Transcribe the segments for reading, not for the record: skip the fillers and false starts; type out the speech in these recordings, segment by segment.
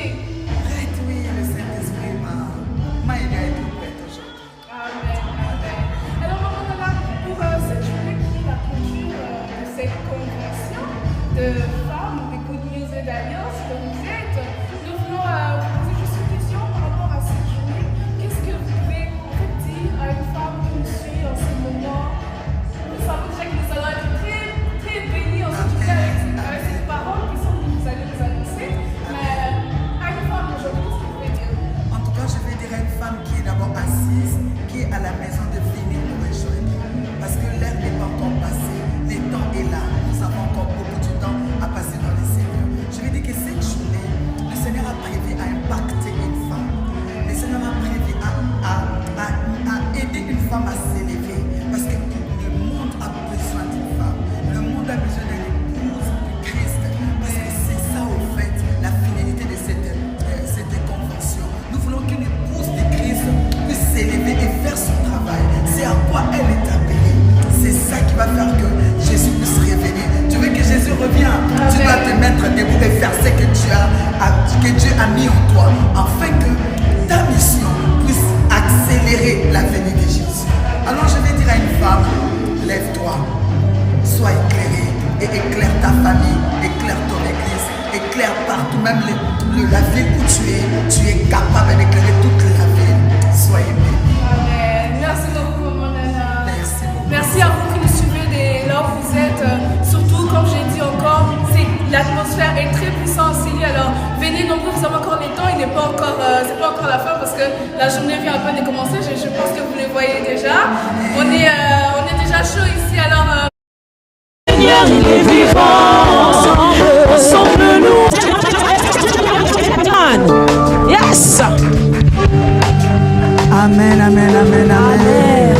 Réduis, le Saint-Esprit m'a aidé à être prête aujourd'hui. Amen, amen. Alors, maman Nana, pour cette journée qui est la clôture de cette convention de femmes, des Good News et d'Alliance que vous êtes, nous voulons vous poser juste une question par rapport à cette journée. Qu'est-ce que vous pouvez dire à une femme qui nous suit en ce moment? Nous savons déjà que nous allons être très, très bénis en ce qui avec ces paroles qui sont que vous allez nous annoncer. Mais à une femme aujourd'hui, qu'est-ce que vous pouvez dire? En tout cas, je vais dire à une femme qui est d'abord assise, qui est à la maison de venir nous rejoindre. Parce que l'heure n'est pas encore passée, le temps est là. Nous avons encore beaucoup de temps à passer dans le Seigneur. Je vais dire que cette journée, le Seigneur a prévu à impacter une femme. Le Seigneur a prévu à aider une femme à s'élever. Parce que le monde a besoin d'une femme. Le monde a besoin de l'épouse du Christ. Parce que c'est ça, au fait, la finalité de cette convention. Nous voulons qu'une épouse de Christ puisse s'élever et faire son travail. C'est à quoi elle est appelée. C'est ça qui va faire que Jésus puisse révéler. Tu veux que Jésus revienne, tu dois te mettre debout et faire ce que Dieu a mis en toi, afin que ta mission puisse accélérer la venue de Jésus. Alors je vais dire à une femme, lève-toi, sois éclairée et éclaire ta famille, éclaire ton église, éclaire partout, même la ville où tu es capable d'éclairer toute la ville. Soyez bénis. Amen. Merci beaucoup, maman Nana. Merci beaucoup. Merci à vous qui nous suivez dès là où vous êtes. Surtout, comme j'ai dit encore, l'atmosphère est très puissante ici. Alors, venez nombreux, vous avez encore les temps. Il n'est pas encore, c'est pas encore la fin parce que la journée vient à peine de commencer. Je pense que vous les voyez déjà. On est déjà chaud ici. Alors, Seigneur, il est vivant. Ensemble, nous. Yes. Amen, amen, amen, amen.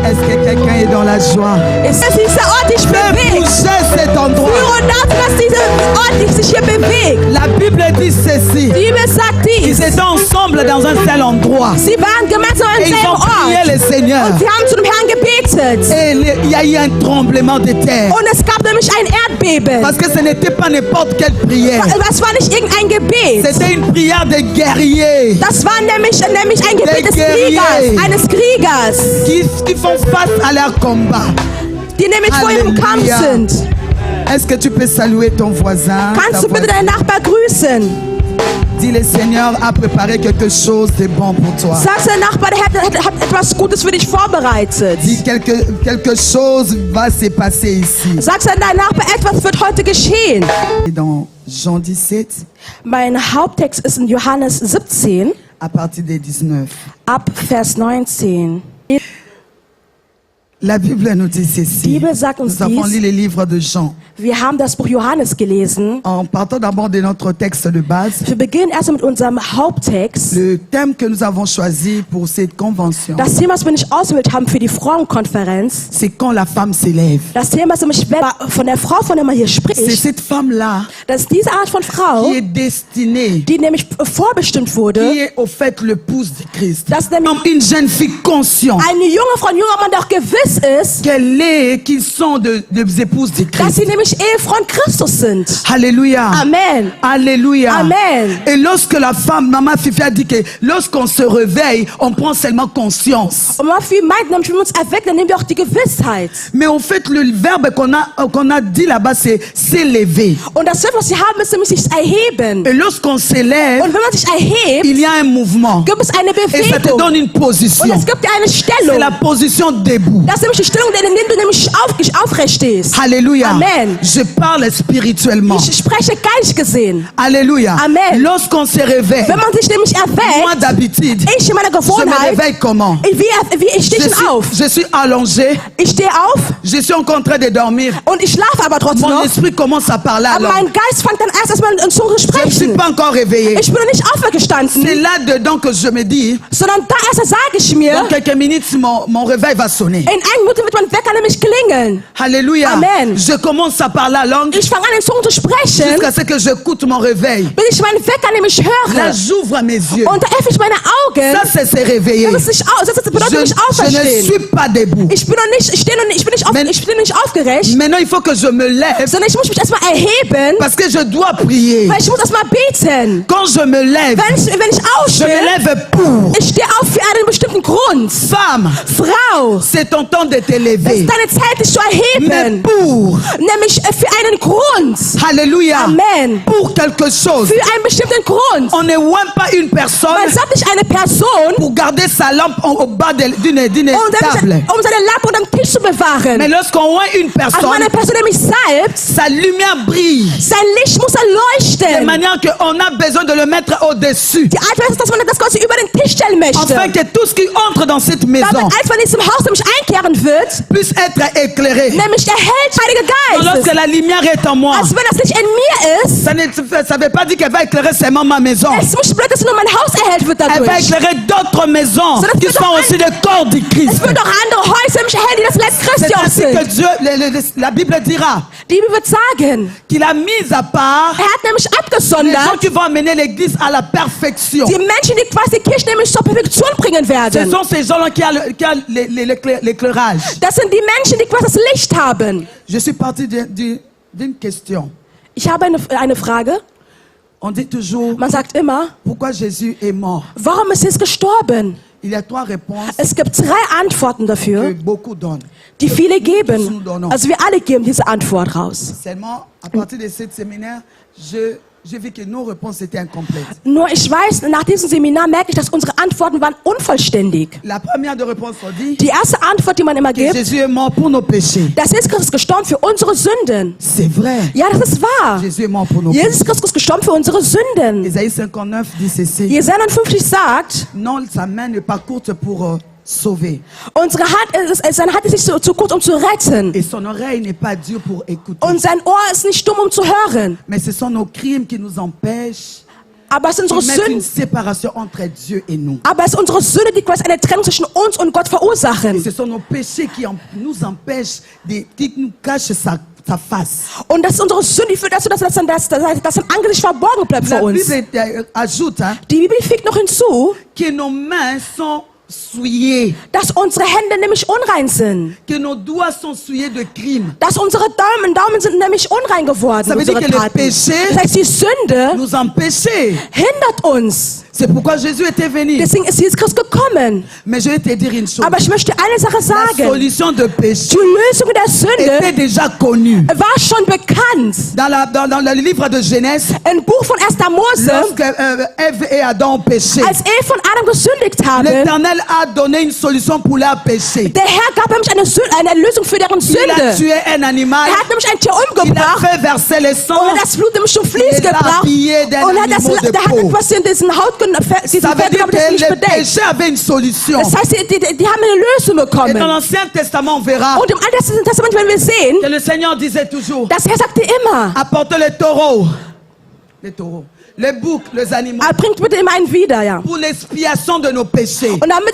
Est-ce que quelqu'un est dans la joie? Es ist dieser Ort dich bewegt. Bouger cet endroit. Führe dazu, dass dieser Ort sich hier bewegt. La Bible dit ceci. Die Bibel sagt Ils dies. étaient ensemble dans un seul endroit. Sie waren gemeinsam am Et ils selben ont prié Ort. le Seigneur. Und sie haben zu dem Herrn gebetet. Et il y a eu un tremblement de terre. Und es gab nämlich ein Erdbeben. Parce que ce n'était pas n'importe quelle prière. Das war nicht irgendein Gebet. C'était une prière de guerrier Das war nämlich ein Gebet des Guerrier. Kriegers, eines Kriegers, qui font face à leur combat. die nämlich vor ihrem Kampf Alléluia. sind. Est-ce que tu peux saluer ton voisin? Kannst ta du bitte voisine? deinen Nachbar grüßen? Dis, le Seigneur a préparé quelque chose de bon pour toi. Sag deinem Nachbar, der hat etwas Gutes für dich vorbereitet. Dis, quelque chose va se passer ici. Sag deinem Nachbar, etwas wird heute geschehen. Et dans Jean 17, Mein Haupttext ist in Johannes 17, à partir des 19. ab Vers 19. La Bible nous dit ceci. Die Bibel sagt uns Nous avons dies. lu le livre de Jean. Wir haben das Buch Johannes gelesen. En partant d'abord de notre texte de base, Wir beginnen erst mit unserem Haupttext. le thème que nous avons choisi pour cette convention, Das Thema, das wir nicht ausgewählt haben für die Frauenkonferenz, c'est quand la femme s'élève. das Thema ist nämlich von der Frau, von der man hier C'est spricht. cette femme-là Das ist diese Art von Frau, qui est destinée, die nämlich vorbestimmt wurde, qui est au fait l'épouse de Christ. dass nämlich Comme une jeune fille consciente eine junge Frau, ein junger Mann, der auch gewiss ist, qu'ils sont des épouses de dass Christ. sie nämlich Ehefrauen Christus sind. Alléluia. Amen. Alléluia. Amen. Et lorsque la femme, Maman Fifi a dit que lorsqu'on se réveille, on prend seulement conscience. Und Murphy meint nämlich, wenn wir uns erwecken, dann nehmen wir auch die Gewissheit. Mais en fait, le verbe qu'on a dit là-bas, c'est s'élever. Und das Wort, was sie haben, ist nämlich sich erheben. Et lorsqu'on s'élève, Und wenn man sich erhebt, il y a un mouvement. gibt es eine Et ça te Bewegung. donne une position. Und es gibt dir eine C'est Stellung. la position debout. Das ist nämlich die Stellung, in der du nämlich aufrecht stehst. Alléluia. Amen. Je parle spirituellement. Ich spreche geistig gesehen. Alléluia. Amen. Lorsqu'on se réveille, Wenn man sich nämlich moi erweckt, d'habitude, ich in meiner je me Gewohnheit, réveille comment? wie ich stehe schon auf. Je suis allongé, Ich stehe auf je suis encore en train de dormir. und ich schlafe aber trotzdem Mon noch. esprit commence à parler Aber alors. mein Geist fängt dann erst erstmal in Zunge Je ne suis sprechen. pas encore réveillé. Ich bin noch nicht C'est aufgestanden, là-dedans que je me dis, sondern da erst sage ich mir, dans quelques minutes, mon réveil va sonner. in einen Minuten wird mein Wecker nämlich klingeln. Alléluia. Amen. Je commence à parler la langue Ich fange an, in Zungen zu sprechen, jusqu'à ce que j'écoute mon réveil. bis ich meinen Wecker nämlich Là, höre. j'ouvre mes yeux. Und da öffne ich meine Augen. Ça, c'est se réveiller. Das bedeutet nicht Je ne auferstehen. suis pas debout. Ich bin nicht aufgerecht, Maintenant, il faut que je me lève sondern ich muss mich erstmal erheben, parce que je dois prier. weil ich muss erstmal beten. Quand je me lève, Wenn ich je me aufstehe, lève pour. ich stehe auf für einen bestimmten Grund. Femme, Frau, c'est ton temps de te es lever. ist deine Zeit, dich zu Mais erheben. pour, Nämlich für einen Grund. alléluia, Amen. pour quelque chose. Für einen bestimmten Grund. On ne voit pas une personne Man sagt nicht eine Person, pour garder sa lampe au bas d'une table. um seine Lampe unterm Tisch zu Mais bewahren. lorsqu'on voit une Also personne, eine Person nämlich salbt, sa lumière brille. sein Licht muss De erleuchten. manière qu'on a besoin de le mettre au-dessus. Die Art ist, dass man das Ganze über den Tisch stellen möchte. Afin que tout ce qui entre dans cette Damit, maison als man in diesem Haus nämlich einkehren wird, puisse être éclairé. nämlich der Heilige Donc, Geist. lorsque la lumière est en moi, Also wenn das Licht in mir ist, ça ne veut pas dire qu'elle va éclairer seulement ma maison. es muss nicht dass nur mein Haus erhellt wird Elle va dadurch. éclairer d'autres maisons Ça ne qui peut sont doch aussi le corps du Christ. Es wird auch andere Häuser nämlich erhellen, die das Leib C'est Christi auch ainsi que sind. Dieu, la Bible dira Die Bibel wird sagen, qu'il a mis à part hat nämlich les gens abgesondert, qui vont amener l'église à la perfection. die Menschen, die quasi die Kirche nämlich zur Perfektion bringen Ce werden. sont ces gens-là qui ont l'éclairage. Das sind die Menschen, die quasi das Licht haben. Je suis parti d'une question. Ich habe eine Frage. On dit toujours, Man sagt immer, pourquoi Jésus est mort? warum ist Jesus gestorben? Il y a 3 réponses Es gibt 3 Antworten que dafür, beaucoup donnent. die viele geben. Also wir alle geben diese Antwort raus. Seulement, à partir de ce séminaire, j'ai vu que nos réponses étaient incomplètes. Nur ich weiß, nach diesem Seminar merke ich, dass unsere Antworten waren unvollständig. La première de réponse, on dit Die erste Antwort, die man immer que gibt, Jésus est mort pour nos péchés. dass Jesus Christus gestorben für unsere Sünden. C'est vrai. Ja, das ist wahr. Jésus est mort pour nos Jesus péchés. Christus ist gestorben für unsere Sünden. Ésaïe 59 dit ceci. Jesaja 59 sagt, Non, sa main n'est pas courte pour sauver. seine Hand ist nicht zu kurz, um zu retten. Et son oreille n'est pas dure pour écouter. Und sein Ohr ist nicht stumm, um zu hören. Mais ce sont nos crimes qui nous empêchent Aber es sind de unsere mettre une Sünden, séparation entre Dieu et nous. aber es ist unsere Sünde, die quasi eine Trennung zwischen uns und Gott Et verursachen. ce sont nos péchés qui nous empêchent, qui nous cachent sa face. Und das ist unsere Sünde, die führt dazu, dass sein Angesicht verborgen bleibt La vor uns. Bible ajoute Die Bibel fügt noch hinzu, que nos mains sont souillées, dass unsere Hände nämlich unrein sind. que nos doigts sont souillés de crimes. Dass unsere Daumen sind nämlich unrein geworden. Ça veut dire Unsere que le Taten. péché Das heißt, die Sünde nous empêchait. hindert uns. C'est pourquoi Jésus était venu. Deswegen ist Jesus Christus gekommen. Mais je vais te dire une chose. Aber ich möchte eine Sache La sagen. solution de péché Die Lösung der Sünde était déjà connue. war schon bekannt. Dans le livre de Genèse, Im Buch von 1. Mose, lorsque Ève et Adam ont péché, als Eve und Adam gesündigt haben, l'Éternel a donné une solution pour leur péché. der Herr gab nämlich eine Lösung für deren Il a Sünde. tué un animal, Er hat nämlich ein Tier il a umgebracht fait verser le sang. und hat das Blut nämlich zum Fließ Il l'a gebracht. habillé d'un Und hat animal de der hat peau. etwas in diesen diesen Ça veut Fett dire genommen, das que nicht le bedeckt. péché avait une solution. Das heißt, die haben eine Lösung Et dans bekommen. l'Ancien Testament, on verra Und im Alten Testament werden wir sehen, que le Seigneur disait toujours, dass Herr sagte immer, apportez les taureaux, les boucs, les animaux, bringt bitte immer einen wieder, ja. pour l'expiation de nos péchés. Und damit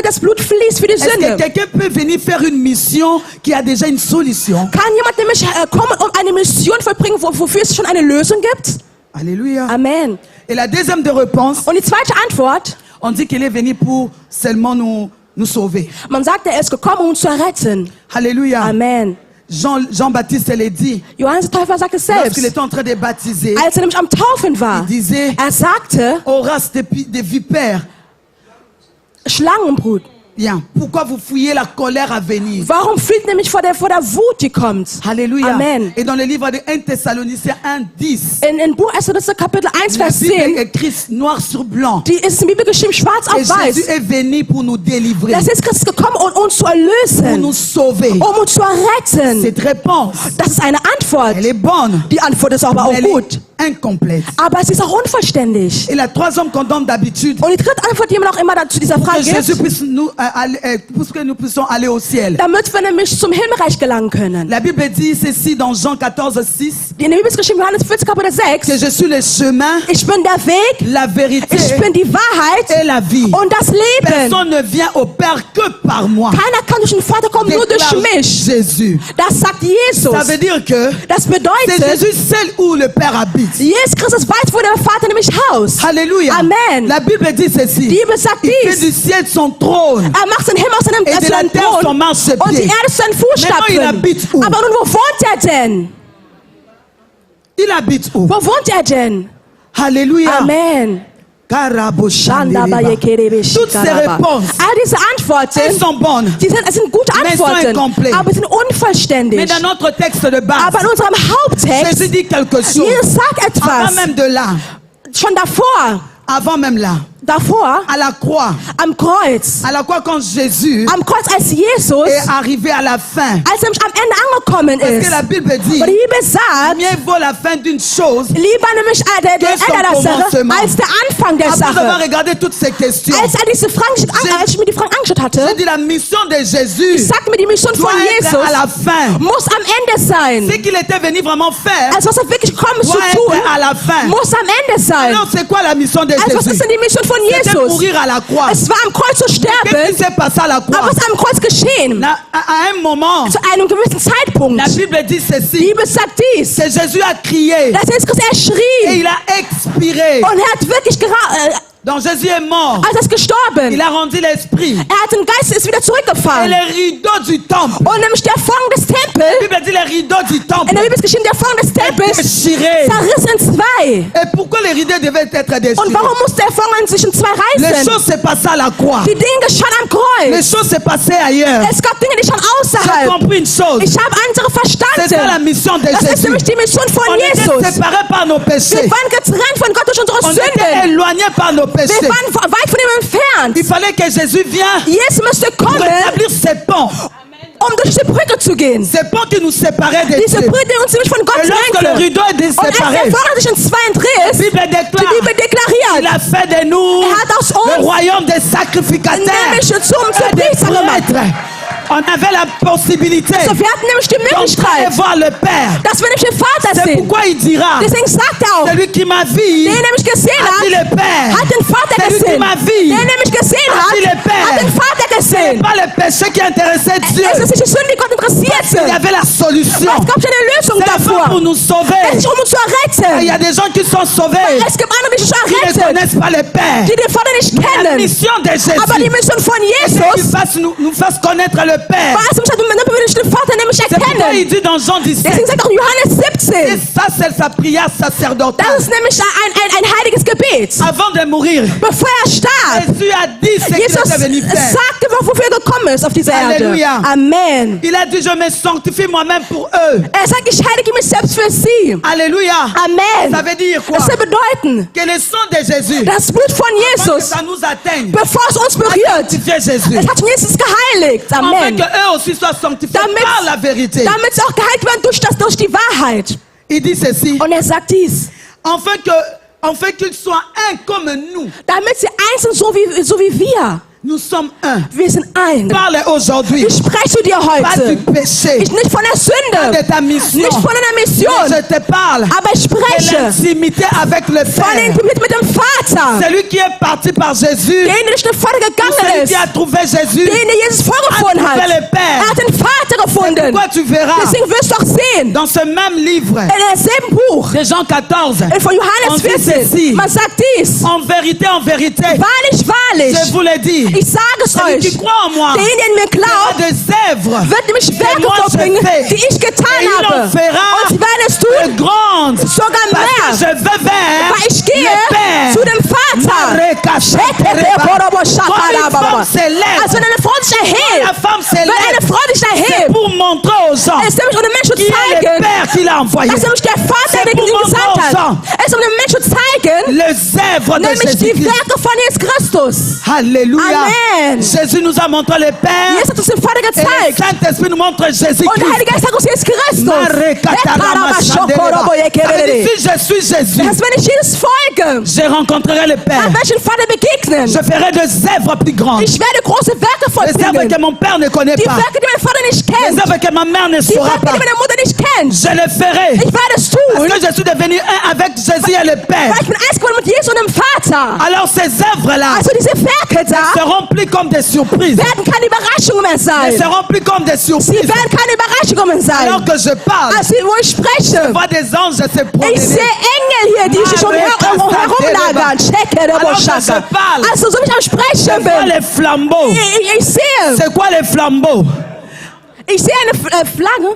das Blut fließt für die Est-ce que Sünde. quelqu'un peut venir faire une mission qui a déjà une solution? Kann jemand nämlich kommen und eine Mission vollbringen, wofür es schon eine Lösung gibt? Alléluia. Amen. Et la deuxième de réponse, Und die zweite Antwort, on dit qu'il est venu pour seulement nous sauver. man sagt, er ist gekommen, um uns zu retten. Alléluia. Amen. Jean-Baptiste l'a dit, Johannes der Täufer sagt es lorsqu'il selbst, était en train de baptiser, als nämlich am Taufen war. il disait, Er sagte, ô race de vipères, Schlangenbrut, bien, pourquoi vous fouillez la colère à venir? warum flieht nämlich vor der Wut, die kommt? Alléluia. Amen. Et dans le livre de 1 Thessaloniciens 1, 10, In Buch 1. Kapitel 1, la Vers Bible est 10, écrit noir sur blanc. die ist in der Bibel geschrieben, schwarz Et auf weiß. Jésus est venu pour nous délivrer, Das ist Christus gekommen, um uns zu pour erlösen, nous sauver. um uns zu retten. Cette réponse, Das ist eine Antwort. elle est bonne. Die Antwort ist aber auch Elle est gut. incomplète. Aber sie ist auch unvollständig. Et la troisième qu'on donne d'habitude, Und die dritte Antwort, die man auch immer zu dieser pour Frage que Jésus gibt, puisse pour que nous puissions aller au ciel. damit wir nämlich zum Himmelreich gelangen können. La Bible dit ceci dans Jean 14:6, In der Bibel ist geschrieben, Johannes 14, Kapitel que 6, je suis le chemin, ich bin der Weg, la vérité ich bin die Wahrheit et la vie. und das Leben. Personne ne vient au Père que par moi. Keiner kann durch den Vater kommen, nur durch Déclare mich. Jésus. Das sagt Jesus. Ça veut dire que Das c'est bedeutet, Jésus seul où le Père habite. Jesus Christus weiß, wo der Vater nämlich haust. Alléluia. Amen. La Bible dit ceci. Die Bibel sagt Il fait dies. du ciel son trône. Er macht den Himmel aus seinem Et de la terre son Thron marchepied. und die Erde zu seinen Maintenant, il habite Fußstapfen. où? Aber nun, wo wohnt er denn? Il habite où? Wo wohnt er denn? Alléluia. Amen. Toutes ces réponses, All diese Antworten, elles sont bonnes. es sind gute Mais sont Antworten, incomplètes. aber sie sind Mais unvollständig. dans notre texte de base, Aber in unserem Haupttext, Jésus dit quelque chose. Jesus sagt Avant etwas. même de là, Schon avant même là, davor, à la croix, quand Jésus am Kreuz, als Jesus, est arrivé à la fin. als er nämlich am Ende angekommen Parce ist. que la Bible dit, Und die Bibel sagt, mieux vaut la fin d'une chose. lieber nämlich der Que son Ende der Sache, commencement. als der Anfang der Après avoir Sache. regardé toutes ces questions, Als ich mir die Fragen angeschaut j'ai hatte, dit la mission de ich Jésus sagte mir, die Mission von doit être Jesus à la fin. muss am Ende sein. Ce qu'il était venu vraiment faire Also was er wirklich kommen zu doit tun, être à la fin. muss am Ende sein. Alors c'est quoi la mission de Also was Jésus? ist denn die Mission von C'était Jesus? mourir à la croix. Es war am Kreuz zu Qu'est-ce sterben, qui s'est passé à la aber croix? was ist am Kreuz geschehen? À un moment, Zu einem gewissen Zeitpunkt. la Bible dit Die ceci, Bibel sagt dies, que Jésus a crié dass Jesus Christus et schrie il a expiré. und er hat wirklich Donc Jésus est mort. als er ist gestorben. Il a rendu l'esprit. Er hat den Geist, ist wieder Et zurückgefahren. les rideaux du temple. Und nämlich der Vorhang des La Tempels, Bible dit les rideaux du temple in der Bibel ist geschrieben, der Vorhang des Tempels déchirés. zerriss in zwei. Et pourquoi les rideaux devaient être Und déchirés? warum musste der Vorhang sich in zwei Les reißen? choses se passaient à la croix. Die Dinge geschahen am Les Kreuz. choses se passaient ailleurs. Es gab Dinge, die schon J'ai außerhalb. compris une chose. Ich habe andere C'est ça la verstanden. mission de Das ist Jésus. nämlich die Mission von On était Jesus. séparés par nos Wir péchés. waren getrennt von Gott durch unsere On était Sünden. éloignés par nos péchés. Wir waren weit von ihm entfernt. Il fallait que Jésus vienne Jesus müsste pour kommen, établir ces ponts. durch diese Brücke zu gehen. Ces ponts qui nous séparaient de Diese Dieu. Brücke, die uns nämlich von Gott Et lorsque le trennte. rideau est Und als séparé, der Vorhang sich in zwei la entriss, Bible die déclare Bibel deklariert, qu'il a fait de nous er hat aus le uns royaume des sacrificateurs nämlich zum et des Priester gemacht. prêtres. On avait la possibilité So, wir hatten nämlich die d'entrer Möglichkeit, voir le Père. dass wir nämlich den Vater C'est sehen. pourquoi il dira, Deswegen sagt er auch, celui qui m'a vu der nämlich gesehen a vu hat, le Père. hat den Vater Celui qui gesehen. m'a vu Der nämlich gesehen a vu le hat, Père. hat den Vater C'est gesehen. pas le péché qui intéressait Dieu. Es ist nicht die Sünde, die Gott interessiert Il y sind. avait la solution. Es gab schon eine Lösung C'est pas davor. pour nous Es sauver. ist nicht, um uns zu Il y erretten. a des gens qui sont sauvés, Es gibt andere, die sich schon qui ne errettet, connaissent pas le Père. die den Vater nicht La kennen. mission de Jésus, Aber die Mission von c'est qu'il Jesus nous fasse connaître le Père. war es, damit wir den Vater nämlich C'est pourquoi il erkennen. dit dans Jean 17, Deswegen sagt auch Johannes et 17, ça c'est sa prière sacerdotale. das ist nämlich ein heiliges Gebet. Avant de mourir, Bevor er starb, Jésus a dit ce qu'il Jesus était venu faire. sagte, wofür er gekommen ist auf diese Erde. Halleluja. Amen. Il a dit, je me sanctifie moi-même pour eux. Er sagt, ich heilige mich selbst für sie. Alléluia. Amen. Ça veut dire quoi? Das soll bedeuten, Que le sang de Jésus, das Blut von avant que Jesus, ça nous atteigne, bevor es uns berührt, sanctifier Jésus. es hat schon Jesus geheiligt. Afin Amen. que eux aussi soient sanctifiés Damit- par la vérité. Damit sie auch geheilt werden durch die Wahrheit. Il dit ceci, Und er sagt dies, afin qu'ils soient un comme nous. damit sie eins sind, so wie wir. Nous sommes un. Wir sind ein. Parle aujourd'hui. Ich spreche zu dir Pas du heute. péché. Nicht von der Pas Sünde, de ta mission. nicht von einer Mais Mission, je te parle aber ich de spreche l'intimité avec le von Père. Intimität mit dem Vater. Celui qui est parti par Jésus. Der durch den Vater gegangen Celui ist, qui a trouvé Jésus. der Jesus vorgefunden hat. trouvé le Père. Er hat den Vater gefunden. Pourquoi tu verras Deswegen wirst du auch sehen, dans ce même livre in demselben Buch de Jean 14, von on Johannes dit 14, ceci. man sagt dies, En vérité, wahrlich, wahrlich, je vous le dis, ich sage es celui qui euch, croit en moi der in mir fera glaubt, des œuvres wird nämlich Werke moi je vollbringen, fais. die ich getan Et il en habe. fera Und sie werden es de tun, grandes, sogar parce que mehr, je vais vers weil ich gehe le Père. zu dem Vater. Comme une femme s'élève, Also wenn eine Frau sich quand erhebt, la femme femme wenn eine s'élève, Frau sich c'est erhebt, pour montrer aux gens es ist nämlich um den Menschen qui zu est le zeigen, Père qui l'a envoyé. dass nämlich der Vater, C'est der ihn pour gesandt montrer aux hat. gens Es ist um den Menschen zu zeigen, les œuvres de nämlich die Jésus-Christ. Werke von Jesus Christus. Alléluia. Amen. Jésus nous a montré le Père. Jesus hat uns den Vater Et le gezeigt. Saint-Esprit nous montre Und der Jésus-Christ. Heilige Geist sagt uns Jesus Christus. Si je suis Jésus, Dass wenn ich Jesus folge, je rencontrerai le Père. dann werde ich den Vater begegnen. Je ferai des œuvres plus grandes. Ich werde große Werke Les œuvres vollbringen. que mon Père ne connaît Die pas. Werke, die mein Vater nicht Les kennt. œuvres que ma mère ne Die saura Werke, pas. die meine Mutter nicht kennt. Je le ferai. Ich werde es Parce tun, que je suis devenu un avec Jésus et le Père. weil ich bin eins geworden mit Jesus und dem Vater. Alors ces œuvres-là Also diese Werke da seront plus comme des surprises. werden keine Überraschungen mehr Ne sein. seront plus comme des Sie surprises. werden keine Überraschungen mehr Alors sein. que je parle, Also wo ich je spreche, vois des anges se ich promener. sehe Engel hier, die sich schon herumlagern. Also so wie ich am Je Sprechen vois bin. les flambeaux. Ich sehe. C'est quoi les flambeaux? Ich sehe eine Flagge.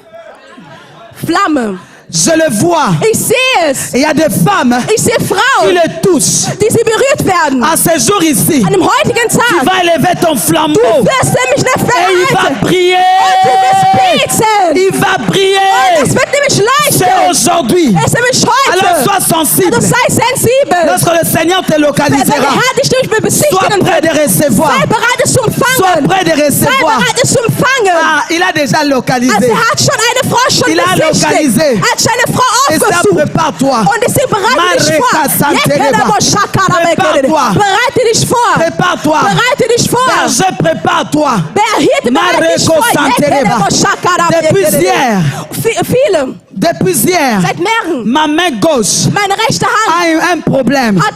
Flamme. Je le vois. Ich sehe es. Et il y a des femmes Ich sehe qui Frauen, le touchent. die sie berührt werden. À ce jour ici, An dem heutigen tu Tag vas élever ton flambeau. wirst nämlich eine Et il va Flamme briller. Du wirst beten. Il va briller. Es wird nämlich C'est leuchten. aujourd'hui. Es ist nämlich Alors heute. sois sensible. Also sei sensibel. Lorsque le Seigneur te Wenn der localisera, Herr dich durch sois besichtigen prêt de wird, recevoir. sei bereit, es zu Sois empfangen. prêt de Sei recevoir. bereit, es zu empfangen. Ah, il a déjà Also localisé. er hat schon eine Frau schon Il a besichtigt. localisé. Er hat schon eine Frau Et ça, aufgesucht. prépare-toi. Und ist sie bereit, dich vor. Prépare-toi. Bereite dich vor. Prépare-toi. Bereite dich vor. Berger, prépare-toi. Hier, bereite dich vor. Depuis hier. Viele, Depuis hier, seit mehreren, ma main gauche meine rechte Hand a un problème. hat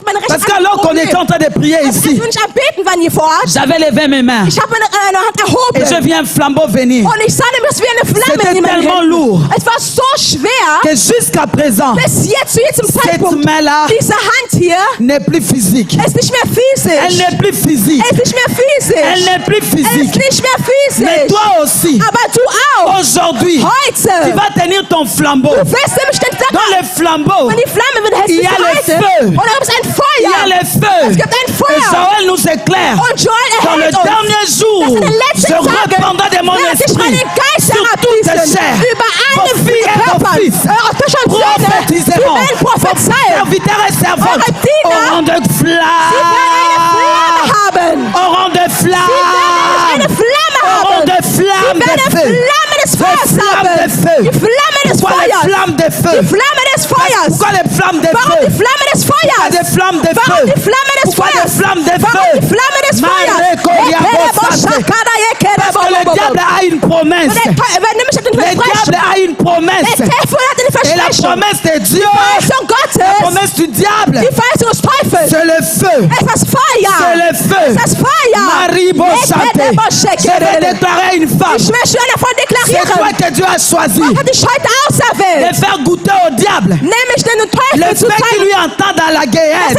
meine rechte Parce que Hand alors qu'on était en train de prier Als ici, wir nicht am Beten waren hier vor Ort, j'avais levé mes mains. ich habe meine Hand Et je erhoben. vis un flambeau venir. Und ich sah nämlich, dass wie eine Flamme C'était in meinen tellement Händen. lourd. Es war so schwer, Que jusqu'à présent, bis jetzt, zu diesem cette Zeitpunkt, main-là diese Hand hier n'est plus physique. ist nicht mehr Elle physisch. n'est plus physique. Es ist nicht mehr physisch. Elle n'est plus Es physique. ist nicht mehr Mais physisch. toi aussi, Aber du auch. aujourd'hui, tu Heute. vas tenir ton flambeau. Du wirst nämlich den Tag Dans le flambeau, wenn die Flamme wird, heißt Il y es a le heute. feu. Und da gibt es ein il y a Feuer. le feu. Es gibt ein Et Feuer. Joël nous éclaire. Und Joel Dans le erhält uns. dernier Dass jour, in den letzten je Tagen répandrai de mon werde ich esprit meinen Geist sur toute herabgießen. chair. Über Vos alle filles et vos Körper. fils Eure Töchter und Söhne, die prophétiseront. werden Vos prophezeien. serviteurs et servantes Eure Diener, auront de Sie werden eine Flamme flammes. haben. Auront de Sie werden eine flammes. Flamme Auront haben. de Sie flammes werden de feu. Flamme des Feuers Flamme de haben. feu. Die Flamme des Pourquoi les Feuers. flammes de feu? Die Flamme des Feuers. Pourquoi les flammes de Warum feu? die Flamme des Pourquoi Feuers? des flammes de Warum feu? die Flamme des Pourquoi des Feuers? flammes de Warum feu? die Flamme des Feuers? Parce que le diable a une promesse. Le diable a une promesse. Et la promesse de Dieu, la promesse du diable, c'est le feu. C'est le feu. Maribo Santé. Je vais déclarer une femme. C'est toi que Dieu a choisi de faire goûter au diable le fait qu'il lui entend dans la guérite.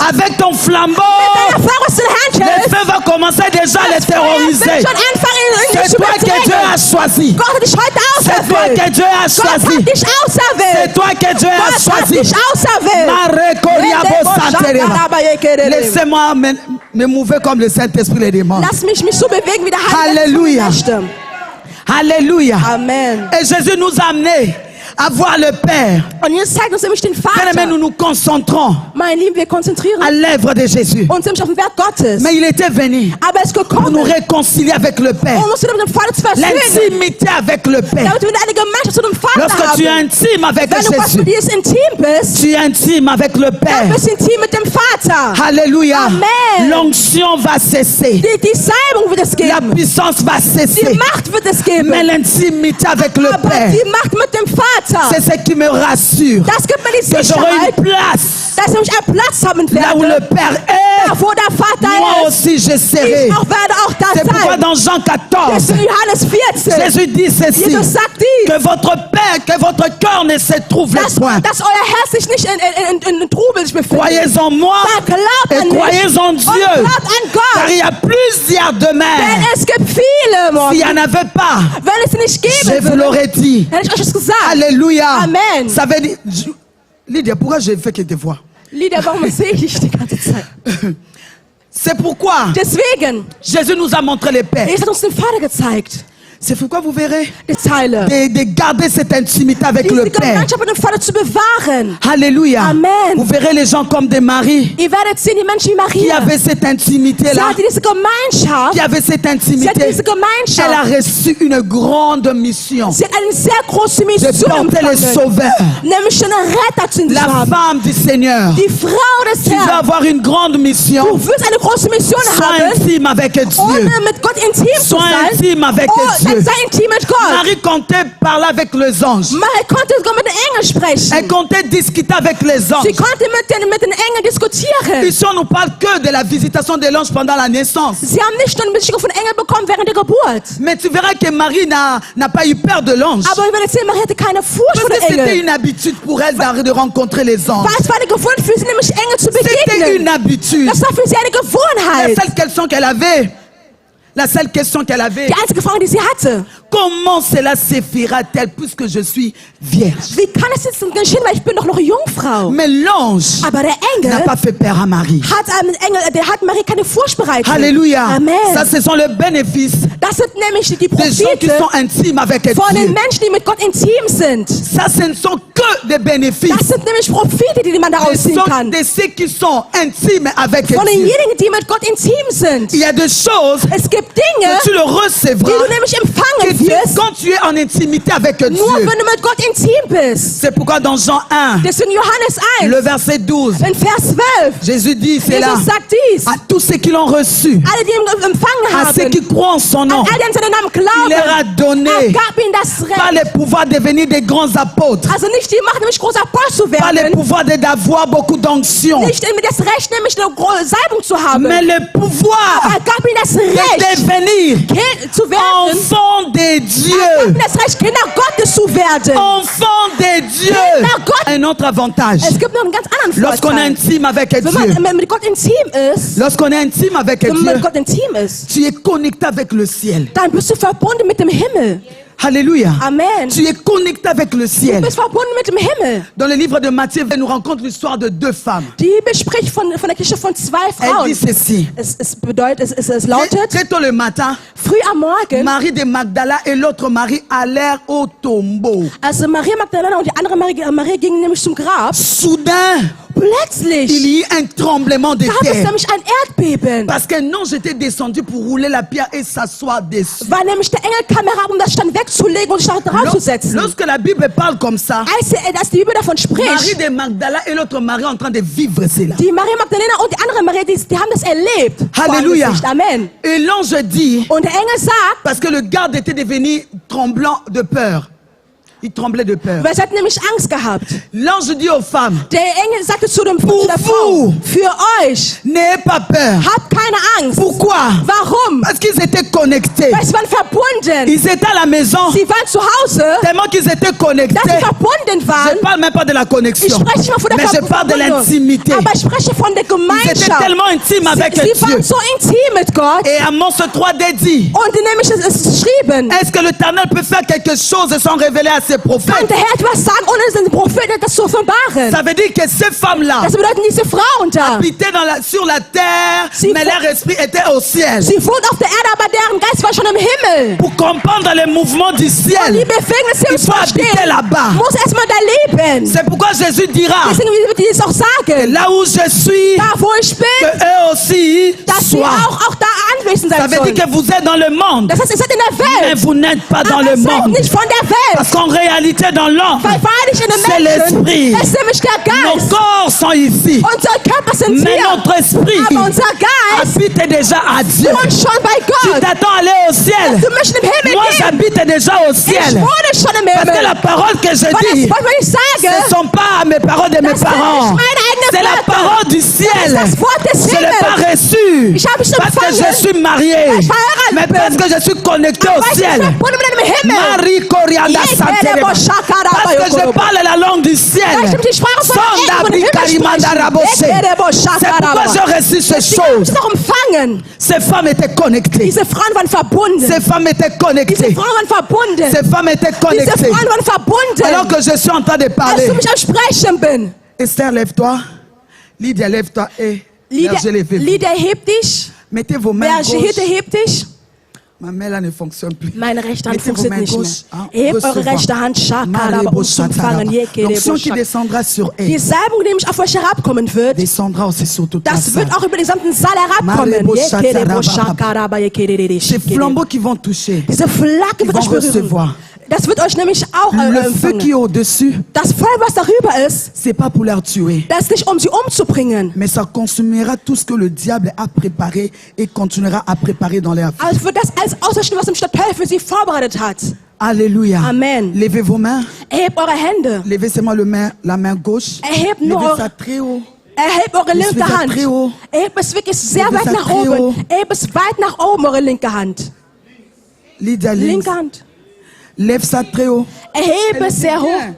Avec ton flambeau, le feu va commencer déjà à le terroriser. C'est toi que Dieu a choisi. C'est toi que Dieu a choisi. C'est toi que Dieu a choisi. Laissez-moi me mouver comme le Saint-Esprit le demande. Lass mich so bewegen, wie der Heilige Halleluja. Geist möchte. Alléluia. Amen. Et Jésus nous a amenés à voir le Père. Und Jesus zeigt uns nämlich den Bien-aimés, Vater. nous nous concentrons Mein Lieben, wir konzentrieren à l'œuvre de Jésus. uns nämlich auf den Werk Gottes. Mais il était venu Aber es ist pour gekommen, nous réconcilier avec le Père. um uns wieder mit dem Vater zu versöhnen. L'intimité avec le Père. Damit wir wieder eine Gemeinschaft zu dem Vater Lorsque tu es haben. intime avec Wenn du Gott Jésus, mit Jesus intim bist, tu es intime avec le dann Père. bist du intim mit dem Vater. Alléluia. Amen. L'onction va cesser. Die Salbung wird es La geben. puissance va Die cesser. Macht wird es geben. Mais l'intimité avec le Aber Père, die Macht mit dem Vater, c'est ce qui me rassure. das gibt mir die Que j'aurai Sicherheit, une place dass ich nämlich einen Platz haben là où le werde. Père est. Da, wo der Vater Moi ist. aussi je serai. Ich auch werde auch da C'est pourquoi sein. dans Jean Das 14, ist in Johannes 14. Jésus dit ceci, Jesus sagt dies, que votre Père, que votre cœur ne se trouve point. dass euer Herz sich nicht in Trubel befindet. Croyez en moi Dann glaubt et an mich croyez en und Dieu. glaubt an Car Gott. il y a plusieurs Denn demeures. es gibt viele S'il n'y Morgen. en avait pas, Wenn es sie nicht je geben vous würde, l'aurais dit. hätte ich euch das gesagt. Alléluia. Amen. Ça veut dire, Lydia, pourquoi je fais que des voix? Lieder, warum sehe ich dich die ganze Zeit? C'est pourquoi Deswegen, Jésus nous a montré les pères. Jesus hat uns den Vater gezeigt. C'est pourquoi vous verrez Die Zeile. de garder cette intimité avec le Diese Père. Gemeinschaft mit dem Vater zu bewahren. Alléluia. Amen. Vous verrez les gens comme des maris Ihr werdet sehen, die Menschen wie qui Maria. avaient cette Sie intimité-là. hatte diese Gemeinschaft. Qui avaient cette Sie hatte intimité. diese Elle a Gemeinschaft. reçu une grande mission Sie hat eine sehr große de Mission porter le empfangen. Sauveur. Nämlich den Retter zu La haben. femme du Seigneur. Die Frau des Tu veux Herrn. avoir une grande mission. Du wirst eine große Mission Sois haben. intime avec Dieu. Ohne mit Gott intim zu Sois sein. intime avec Oh, Dieu. sei intim mit Gott. Marie comptait parler avec les anges. Maria konnte sogar mit den Engeln Elle sprechen. comptait discuter avec les anges. Sie konnte mit den Engeln diskutieren. Ici, on ne parle que de la visitation de l'ange pendant la naissance. Sie haben nicht nur eine Beschikung von Engeln bekommen während der Geburt. Mais tu verras que Marie n'a pas eu peur de l'ange. Aber wir erzählen, Maria hatte keine Furcht vor Parce que den c'était Engeln. une habitude pour elle de rencontrer les anges. Weil es war eine Gewohnheit für sie, nämlich Engel zu C'était begegnen. une habitude. Das war für sie eine La Gewohnheit. seule question qu'elle avait, Die einzige Frage, die sie hatte. comment cela se fera-t-elle puisque je suis vierge? Wie kann es jetzt geschehen, weil ich bin doch noch Jungfrau. Mais l'ange Aber der n'a Engel pas fait peur à Marie. der hat Marie keine Furcht bereitet. Alléluia. Amen. Ça, ce sont les bénéfices Das sind nämlich die des gens qui Profite sont intimes avec von den Dieu. Menschen, die mit Gott intim sind. Ça, ce ne sont que des bénéfices. Das sind nämlich Profite, die man Ce daraus ziehen sont kann. de ceux qui sont intimes avec Von Dieu. denjenigen, die mit Gott intim sind. Il y a des choses Es gibt Dinge, que tu le die recevras du nämlich que empfangen wirst, quand tu es en intimité avec Dieu. nur wenn du mit Gott intim bist. C'est pourquoi dans Jean 1, Deswegen Johannes 1, le verset 12, in Vers 12, Jésus dit, c'est là, Jesus sagt dies. à tous ceux qui l'ont reçu, Alle, die ihn empfangen à ceux haben, qui croient en son nom, an all die an seinen Namen il leur a glauben, donné gab ihnen das pas Recht. le pouvoir de devenir des grands apôtres, Also nicht die Macht, nämlich großer Apostel zu pas le werden, pouvoir d'avoir beaucoup d'onction, nicht das Recht, nämlich eine Salbung zu haben, mais le pouvoir aber gab ihnen das de Recht, devenir zu werden, enfant de gab Dieu. ihnen das Recht, Kinder Gottes zu werden. Enfant de Dieu. Un autre avantage. Es gibt noch einen ganz anderen Lorsqu'on est Vorteil. intime avec Wenn Dieu, man mit Gott intim ist, lorsqu'on est intime avec wenn man Dieu, mit Gott intim ist, tu es connecté avec le ciel. dann bist du verbunden mit dem Himmel. Alléluia. Amen. Tu es connecté avec le Du ciel. bist verbunden mit dem Himmel. Dans le livre de Matthieu, nous rencontre l'histoire de deux femmes. Die Bibel spricht von der Geschichte von zwei Elle Frauen. dit ceci. Es lautet, Très tôt le matin, früh am Morgen, Marie de Magdala et l'autre Marie allèrent au tombeau. also Maria Magdalena und die andere Maria gingen nämlich zum Grab. Soudain, il Plötzlich y eut un tremblement de gab es terre. nämlich ein Erdbeben, Parce qu'un ange était descendu pour rouler la pierre et s'asseoir dessus. weil nämlich der Engel kam herab, um das Stein wegzulegen und sich drauf zu setzen. Lorsque la Bible parle comme ça, Als die Bibel davon Marie spricht, de Magdala et l'autre Marie en train de vivre cela. die Maria Magdalena und die andere Maria, die haben das erlebt. Vor Halleluja. Angesicht. Amen. Et l'ange dit, Und der Engel sagt, parce que le garde était devenu tremblant de peur. Il tremblait de peur. weil sie hat nämlich Angst gehabt. L'ange dit aux femmes, Der Engel sagte zu der Pour Frau, vous. für euch, n'ayez pas peur. habt keine Angst. Pourquoi? Warum? Parce qu'ils étaient connectés. Weil sie waren verbunden. Ils étaient à la maison, Sie waren zu Hause, tellement qu'ils étaient connectés. dass sie verbunden Je waren. ne parle même pas de la Ich connexion, spreche nicht mal von der mais je parle de Verbindung, l'intimité. aber ich spreche von der Ils étaient Gemeinschaft. tellement intimes avec Sie Dieu. waren so intim mit Gott. Et Amos 3D dit, Und nämlich es ist geschrieben, est-ce que l'Éternel peut faire quelque chose sans révéler à ses kann prophètes? der Herr etwas sagen, ohne den Propheten das zu offenbaren. Ça veut dire que ces femmes-là Das bedeuten diese Frauen da. habitaient sur la terre, Sie mais vo- leur esprit était au ciel. Sie wohnen auf der Erde, aber deren Geist war schon im Himmel. Pour comprendre les mouvements du Die ciel, Bewegnisse il im faut habiter Verstehen là-bas. muss erstmal da leben. C'est pourquoi Jésus dira, Deswegen wird die es auch sagen. là où je suis, Da, wo ich que bin, eux aussi dass sie soient. auch da anwesend Ça sein veut sollen. dire que vous êtes dans le monde, Das heißt, ihr seid in der mais Welt, vous n'êtes pas dans aber le ihr seid monde. nicht von der Parce Welt. qu'en réalité, dans l'homme, Weil wahrlich in den c'est Menschen, l'esprit. es ist nämlich der Nos Geist. corps sont ici, Unser Körper sind mais hier, notre esprit aber unser Geist habite déjà à Dieu. wohnt schon bei Tu Gott. t'attends à aller au ciel. Du möchtest im Himmel Moi, gehen. j'habite déjà au Ich ciel. wohne schon im Parce que Himmel. la parole que je Weil das dis, Wort, was ich ce sage, ne sont pas mes paroles de mes das sind parents. nicht meine eigenen C'est la Worte. parole du Das ist ciel. das Wort des Je ne l'ai pas Himmels. reçu Ich habe es parce que empfangen, je suis marié, weil ich verheiratet mais bin. parce que je suis connecté au Weil ich ciel. verbunden bin mit dem Himmel. Marie Corianda Ich Santerema. werde Boshakara Parce que je Bayokorobo. parle la langue du ciel. Weil ich die Sprache von der Erde, Sonda von dem Himmel Bikarimanda spreche. Rabose. Ich werde C'est Boshakara pourquoi Bayokorobo. j'ai reçu ces Deswegen habe ich choses. es auch empfangen. Ces femmes étaient connectées. Diese Frauen waren verbunden. Ces femmes étaient Diese connectées. Frauen waren verbunden. Ces femmes étaient Diese connectées. Frauen waren verbunden. Alors que je suis en train de Als parler. du mich am Sprechen bin. Esther, lève-toi. Lydia, lève-toi. Et Berger, levez-vous. Lied erheb dich. Mettez vos mains Berger, Hirte, gauche. heb dich. Ma main là ne fonctionne plus. Meine rechte Hand Mettez vos funktioniert mains nicht mehr. gauche. Hein, Hebt eure recevoir. rechte Hand, Shakaraba, Marebo um zu empfangen. Sataraba. L'onction qui Yekerebo, descendra sur Die elle Salbung, die nämlich auf euch herabkommen wird, descendra aussi sur toute la das salle. wird auch über den gesamten Saal herabkommen. Marebo Yekerebo, Sataraba. Shakaraba, yekerere, Ces shikere. flambeaux qui vont toucher, Diese Flagge ils wird vont euch berühren. recevoir. Das wird euch nämlich auch Le feu qui est empfangen. au-dessus, Das Feuer, was darüber ist, c'est pas pour leur tuer, das ist nicht, um sie umzubringen. mais ça consumera tout ce que le diable a préparé et continuera à préparer dans leur vie. Aber es wird das alles auslöschen, was im Stadtteil für sie vorbereitet hat. Alléluia. Amen. Levez vos mains. Erhebt eure Hände. Levez seulement la main gauche. Erhebt nur Levez eure, ça très haut. erhebt eure Laissez linke ça Hand. très haut. Erhebt es wirklich sehr Laissez weit ça nach très haut. oben. Erhebt es weit nach oben, eure linke Hand. Lydia links. Linke Hand. Lève ça très haut. Erhebe Elle es était sehr hoch. bien.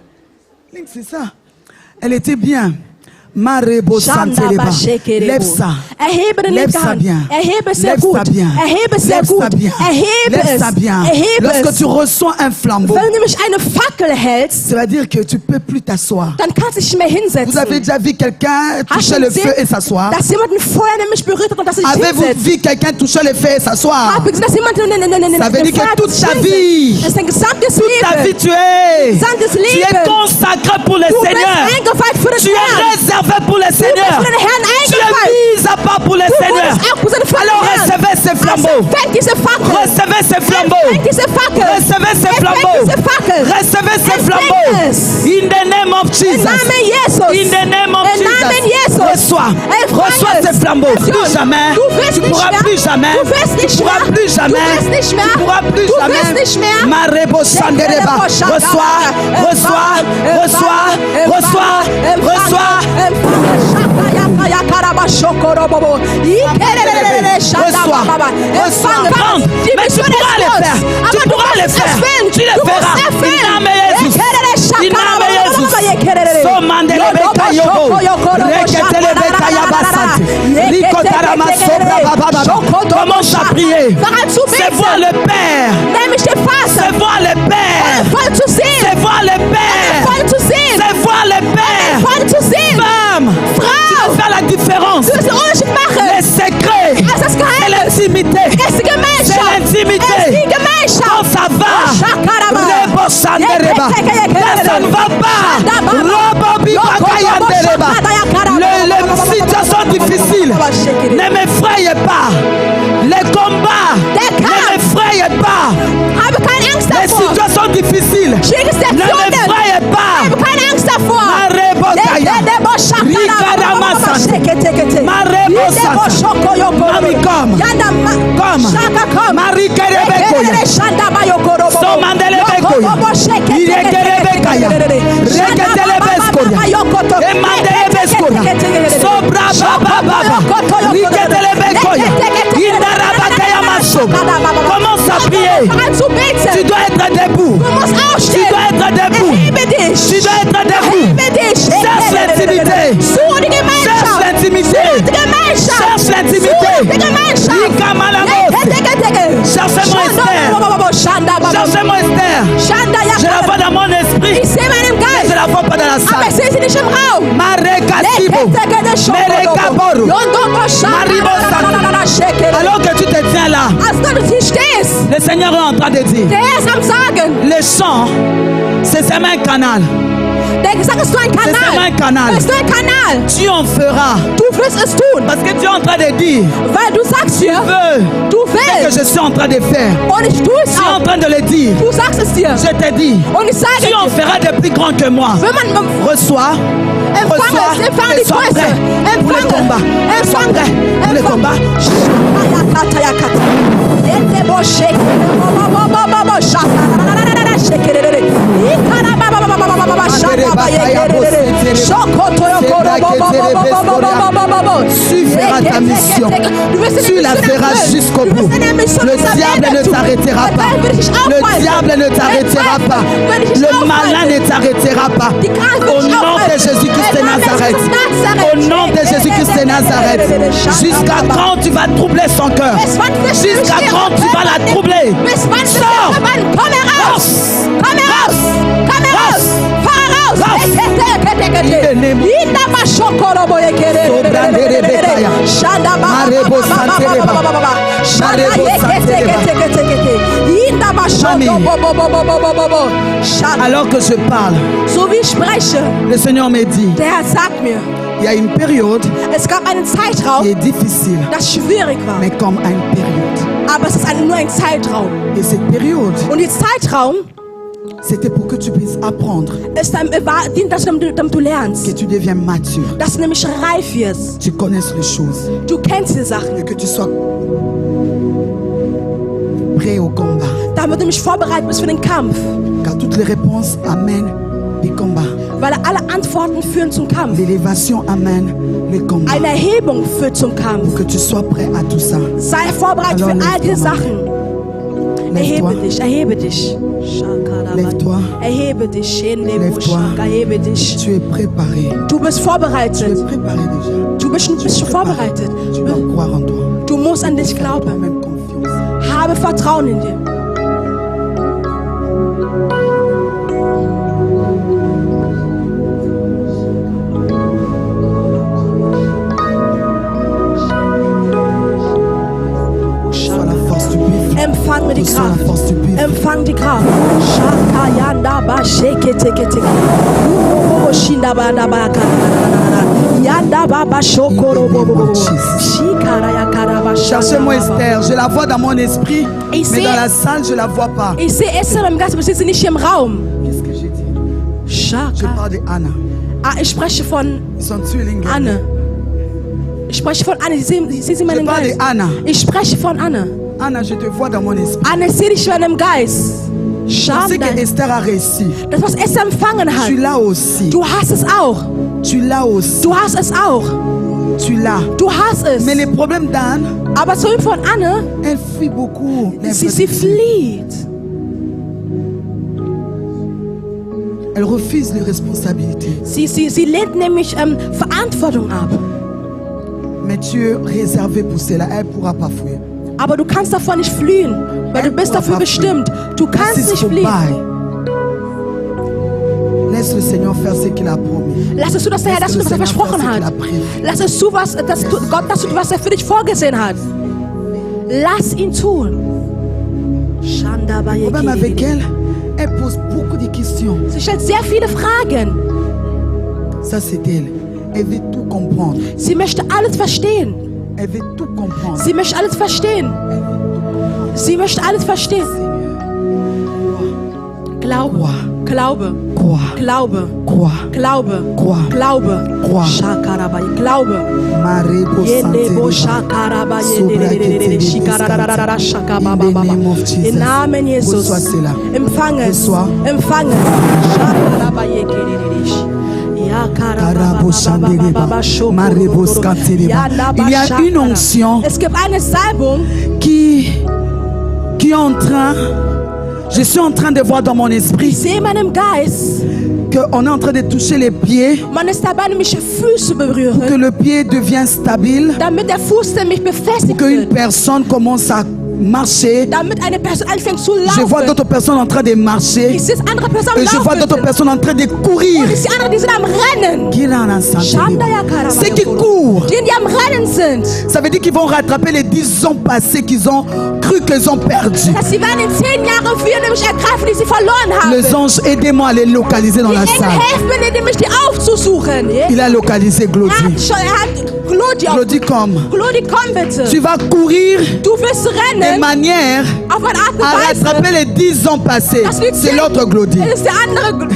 Link, c'est ça. Elle était bien. Marebo Santereba. Lève ça. Erhebe die Lève linke ça Hand. bien. Erhebe es sehr Lève ça gut. bien. Erhebe es sehr Lève ça gut. bien. Erhebe Lève es. ça bien. Erhebe Lorsque es. tu reçois un flambeau, Wenn du nämlich eine Fackel hältst, ça veut dire que tu peux plus t'asseoir. dann kannst du dich nicht mehr hinsetzen. Vous avez déjà vu quelqu'un Hast toucher du le gesehen, feu et s'asseoir? dass jemand ein Feuer nämlich berührt hat und dass er sich Avez-vous hinsetzt? vu quelqu'un toucher le feu et s'asseoir? Habt ihr gesehen, dass jemand Ça veut dire que Feuer toute sich ta hinsetzt? vie, Das ist dein gesamtes ta vie Leben. tu es Gesamtes Tu es Leben. consacré pour le Du bist Seigneur. eingeweiht für den Tu es Herrn. réservé pour le Du bist Seigneur. für den Herrn Tu es eingeweiht. mis à part pour le Du Seigneur. wurdest auch besandt für den Alors Herrn. recevez ces flambeaux. Also empfängt diese Fackel. Recevez ces flambeaux. Empfängt diese Fackel. Recevez ces Empfängt flambeaux. diese Fackel. Recevez ces Empfängt flambeaux. es. In the name of Im Jesus. Namen Jesus. In the name of Im Namen Jesus. Jesus. Reçois. Empfang Reçois es. ces flambeaux. Plus jamais. Du wirst Tu nicht pourras mehr. plus jamais. Du wirst Tu nicht pourras mehr. plus jamais. Du wirst nicht mehr. Tu pourras plus Du jamais. wirst nicht mehr. Marebo Sandereba. Reçois. Reçois. Reçois. Reçois. Reçois. Reçois. Reçois. Prends. Mais tu pourras les faire. Tu pourras les faire. Tu les feras. Iname Jesus. Iname Jesus. So mandelebe kayobo. Reketelebe kayabasante. Rikotarama sobra bababa. Commence à prier. C'est voir le Père. C'est voir le Père. C'est voir le Père. C'est voir le Père. Femme. Tu vas faire la différence. Les secrets. C'est l'intimité. C'est l'intimité. Quand ça va, Rebo Sandereba. Là, ça ne va pas. Robobi Bakayandereba. Les situations difficiles ne m'effrayent pas. Les combats ne m'effrayent pas. Les situations difficiles ne m'effrayent pas. Marebo Kaya. Rikadama Sante. Marebo Sante. Mami, comme. Marie Kerebekoya. Somandelebeko. Irekerebekaya. Reketelebescoria. Emandelebescoria. Sobra baba baba. Riketelebekaya. Indarabakaya maso. Commence à prier. Tu dois être debout. Tu dois être debout. Tu dois être debout. Cherche l'intimité. Cherche l'intimité. Cherche l'intimité. Cherchez-moi Esther. Cherchez-moi Esther. Je la vois dans mon esprit. Mais je la vois pas dans la salle. Mareka Sibo. Mereka Boru. Maribo Santa. Alors que tu te tiens là, le Seigneur est en train de dire, le chant, c'est seulement un canal. C'est seulement un canal. Tu en feras. Parce que tu es en train de dire, tu veux ce que je suis en train de faire. Tu es en train de le dire. Je te dis, tu en feras de plus grand que moi. Reçois. Reçois. Sois prêt pour le combat. Sois prêt pour le combat. Tu feras ta mission. Tu la feras jusqu'au bout. Le diable ne t'arrêtera pas. Le diable ne t'arrêtera pas. Le malin ne t'arrêtera pas. Au nom de Jésus-Christ de Nazareth. Au nom de Jésus-Christ de Nazareth. Jusqu'à quand tu vas troubler son cœur? Jusqu'à quand tu vas la troubler? Sors! Alors que je parle, So wie ich spreche, le Seigneur me dit, der Herr sagt mir, il y a une période es gab einen Zeitraum, qui est difficile, das schwierig war. mais comme une période. Aber es ist nur ein Zeitraum. Et cette période, Und die Zeitraum c'était pour que tu puisses apprendre, dient das, damit du lernst, que tu deviens mature, dass du nämlich reif wirst. tu connaisses les choses Du kennst die Sachen, et que tu sois prêt au combat. damit du nämlich vorbereitet bist für den Kampf. Car toutes les réponses amènent les combats. Weil alle Antworten führen zum Kampf. L'élévation amène le combat. Eine Erhebung führt zum Kampf. Que tu sois prêt à tout ça. Sei vorbereitet für all diese Sachen. Lève-toi. Erhebe dich, erhebe dich. Lève-toi. Erhebe dich. Lève-toi. Erhebe dich. Tu es préparé. Du bist Tu es vorbereitet. préparé déjà. Du bist schon vorbereitet. Tu dois croire en toi. Du musst an dich glauben. Toi-même confiance. Habe Vertrauen in dir. Sois la force du buffle. Empfange die Sois la Kraft. force du buffle. Empfang die Kraft. Shakayanda ba sheke teke teke. Shinda ba da ba ka. Yanda ba ba shokoro bo bo bo. Shikara ya kara ba. Cherchez-moi Esther. Je la vois dans mon esprit, mais Ici- dans la salle, je la vois pas. Ich sehe Esther im Geist, aber sie ist nicht im Raum. Qu'est-ce que j'ai dit? Je Shaka. parle de Anna. Ich spreche von Ils sont Zwillinge. Anne. Ich spreche von Anne. Sie sehen meinen Je parle Geist. de Anna. Ich spreche von Anne. Anna, je te vois dans mon esprit. Anne, ich sehe dich in meinem Geist. Je sais que Schande. Esther a réussi. Das, was Esther empfangen hat. Tu l'as aussi. Du hast es auch. Tu l'as aussi. Du hast es auch. Tu l'as. Du hast es. Mais le problème d'Anne, Aber zu ihm von Anne, elle fuit beaucoup. sie flieht. Elle refuse les responsabilités. Sie lehnt nämlich Verantwortung ab. Mais tu es réservé pour cela. Elle ne pourra pas fuir. Aber du kannst davon nicht fliehen, weil du bist dafür bestimmt. Du kannst Assise nicht au fliehen. bail. Laisse le Seigneur faire ce qu'il a promis. Lass es zu, dass der Herr das tut, was er versprochen hat. Lass es zu, was Gott das tut, was er für dich vorgesehen hat. Lass ihn tun. Shanda ba Le problème avec yeki. elle, elle pose beaucoup de questions. Sie stellt sehr viele Fragen. Ça, c'est elle. Elle veut tout comprendre. Sie möchte alles verstehen. Elle veut tout comprendre. Sie möchte alles verstehen. Sie möchte alles verstehen. Glaube, Glaube, Crois. Glaube, Crois. Glaube, Crois. Glaube. Crois. Shakarabai, Glaube. Marebo Yendebo Santeriba. shakarabai, Sobra yendedededede, Ketele shikarararara, Beskanti. shakabababa. In the name of Jesus. Im Namen Jesus. Reçois cela. Empfange es. Reçois. Empfange. Shakarabai, yekededede. Karabo Santeriba. Marebo Skanteriba. Il y a une onction Es gibt eine Salbung, qui est en train, je suis en train de voir dans mon ich esprit sehe in meinem Geist, qu'on est en train de toucher les pieds, man ist dabei, nämlich Füße que berühren, le pied devient stable, damit der Fuß nämlich befestigt qu'une wird, personne commence à marcher. damit eine Person anfängt zu Je vois laufen. d'autres personnes en train de marcher Ich sehe andere Personen et je vois d'autres laufen. personnes en train de courir. Und ich sehe andere, die sind am Rennen. Ceux qui courent, Die am Rennen sind. ça veut dire qu'ils vont rattraper les 10 ans passés qu'ils ont cru qu'ils ont perdu. Dass sie werden in 10 Jahren für nämlich ergreifen, die sie verloren haben. Les anges, aidez-moi à les localiser dans Die la Engel salle. helfen mir nämlich, die aufzusuchen. Il a localisé Glody. Er hat Glody auf. Glody, comme Glody, komm bitte. tu vas courir Du wirst de rennen manière auf eine Art und à Weise. rattraper les 10 ans passés. Das wird C'est 10 l'autre Glody. Das ist der andere.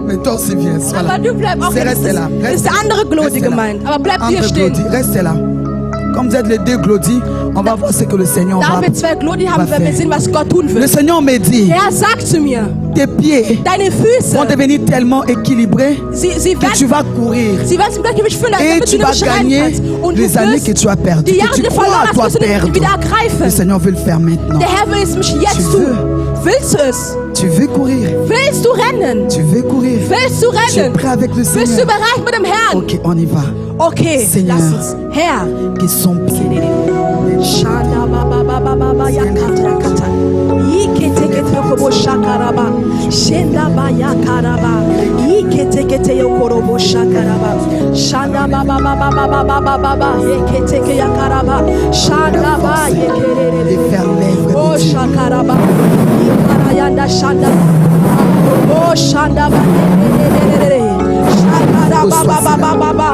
Mais toi aussi viens, sois là. Aber du bleib auch. C'est Das reste là. ist der andere Glody gemeint. Aber bleib hier Entre stehen. Glody, reste là. Comme vous êtes les deux Glody, on va voir ce que le Seigneur Da va. wir zwei Glody haben, va werden wir faire. sehen, was Gott tun Le will. Seigneur me dit, Der Herr sagt zu mir, tes pieds deine vont Füße, devenir tellement équilibrés sie que tu werden vas courir Sie werden zum Gleichgewicht führen, et damit tu du vas nämlich rennen gagner kannst. Und du les années que wirst tu as perdues. die Que Jahre, tu die du crois verloren à hast, toi wirst du perdre. wieder Le ergreifen. Seigneur veut le faire maintenant. Der Herr will es mich jetzt Tu tun. Willst du es? Tu veux courir. Willst du rennen? Tu veux courir. Willst du Tu es rennen? prêt avec le Bist du Seigneur. bereit mit dem Herrn? Ok, on y va. Okay, Seigneur. lass uns. Herr. Que son pied Shanda ba ba ba ba ba ba yakata yakata. Iketekete yokobo shakaraba. Shenda baya karaba. Iketekete yokorobo shakaraba. Shanda baba baba baba baba baba. Iketeke yakaraba. Shanda ba yekerere. Oh shakaraba. Ikarayanda shanda. Oh shanda ba yekerere. Shakaraba baba baba baba.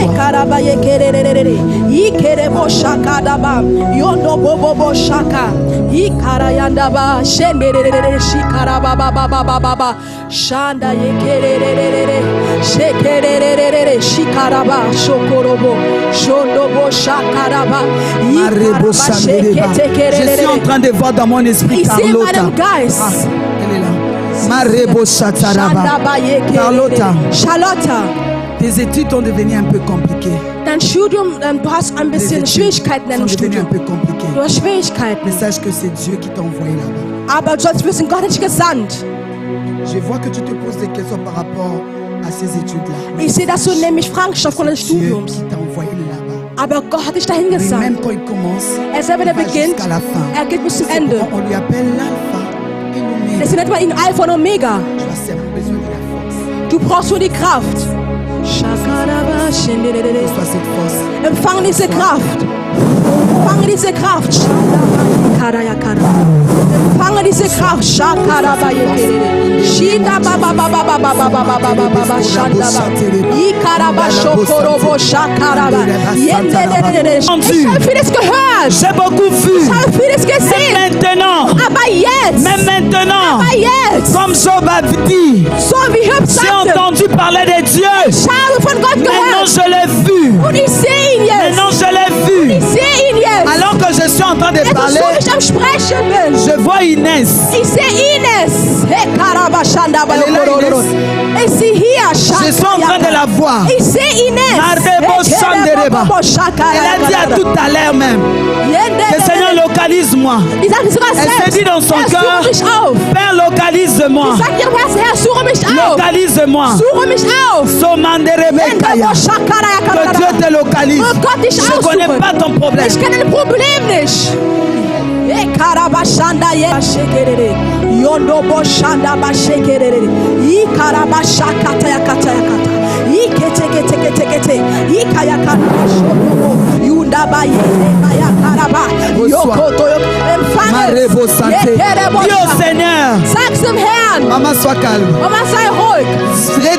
Ekaraba yekerere. Ikerebo shakadaba. Yondo bobo bo shaka. Ikarayanda ba shenderere shikaraba baba baba baba. Shanda yekerere. Shekerere shikaraba shokorobo. Shondobo shakaraba. Ikaraba sheketekerere. Je suis en train de voir dans mon esprit Carlota. Elle est là. Marebo Shataraba. Carlota. Charlotte. Tes études ont devenu un peu compliquées. Dein Studium, du hast ein bisschen Schwierigkeiten in deinem Studium. Du hast Schwierigkeiten. Mais sache que c'est Dieu qui t'a envoyé là-bas. Aber du sollst wissen, Gott hat dich gesandt. Je vois que tu te poses des questions par rapport à ces études-là. Ich sehe, dass du nämlich Fragen stellst aufgrund deines Dieu Studiums. qui t'a envoyé là-bas. Aber Gott hat dich dahin Et gesandt. même quand il commence, Er selber, der il va beginnt, jusqu'à la fin. geht bis zum C'est Ende. pourquoi on lui appelle l'alpha et l'oméga. Deswegen nennt man ihn Alpha und Omega. Tu as seulement besoin de la force. Du brauchst nur die Kraft. Shakaraba shenderere. Reçois cette force. Empfang diese Kraft. Empfange diese Kraft. Empfange diese Kraft. Shakaraba yekerere. Shinda baba baba baba baba baba baba shandaba. Ikaraba shokorobo shakaraba. Yenderere. Ich habe vieles gehört. J'ai beaucoup vu. Ich habe vieles gesehen. Maintenant, Aber jetzt. même maintenant, Aber jetzt. comme Job a dit, So wie Hüb j'ai sagte. entendu parler de Dieu. Ich habe von Gott Maintenant, gehört. je l'ai vu. Und ich sehe ihn jetzt. Maintenant, je l'ai vu. Ich sehe ihn jetzt. Alors que je suis en train de Jetzt parler, so ich am Sprechen bin. je vois Inès. Ich sehe Ines. Hey, Karabashanda bei Elle est là, Okororo. Ich sehe hier Je suis en train de la voir. Ich sehe Ines. Mardebo Sandereba. Elle a dit à tout à l'heure même que Seigneur, localise-moi. Die sagt sogar Elle selbst. s'est dit dans son Herr, cœur, suche mich auf. Père, localise-moi. Die sagt ihrem Herzen, Herr, suche mich auf. Localise-moi. Suche mich auf. Somanderebekaya. Que Dieu te localise. Oh Gott, dich Je ne connais aussuche. pas ton problème. Ich kenne dein Problem nicht. Karabashanda ye shekerere. Yondo boshanda bashekerere. Ikarabashakata yakata yakata. Ikete. Ikayakara. Yunda baye yakaraba. Yokoto Marebo santé. Dis au Seigneur. Sag zum Herrn. Maman, sois calme. Mama, sei ruhig.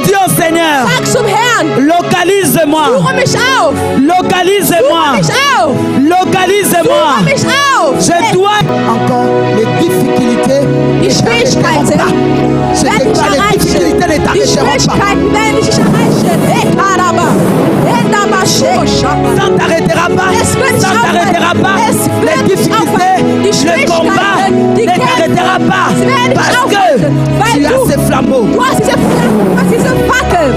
Dis au Seigneur. Sag zum Herrn. Localise-moi. Suche mich auf. Localise-moi. Suche mich auf. Localise-moi. Suche mich auf. Je dois. Encore les difficultés. Die Schwierigkeiten Je werden dich déclare les difficultés ne erreichen. Die t'arrêteront pas. Schwierigkeiten werden dich nicht erreichen. Hey, Karaba. Ça ne t'arrêtera pas. Es wird nicht Ça ne t'arrêtera aufhören. pas. Es wird Les nicht difficultés, aufhören. Die le combat Schwierigkeiten, die ne t'arrêtera Kämpfe, pas. sie werden nicht Parce aufhören, que weil tu as du- ces flambeaux. Du hast diese Fackel.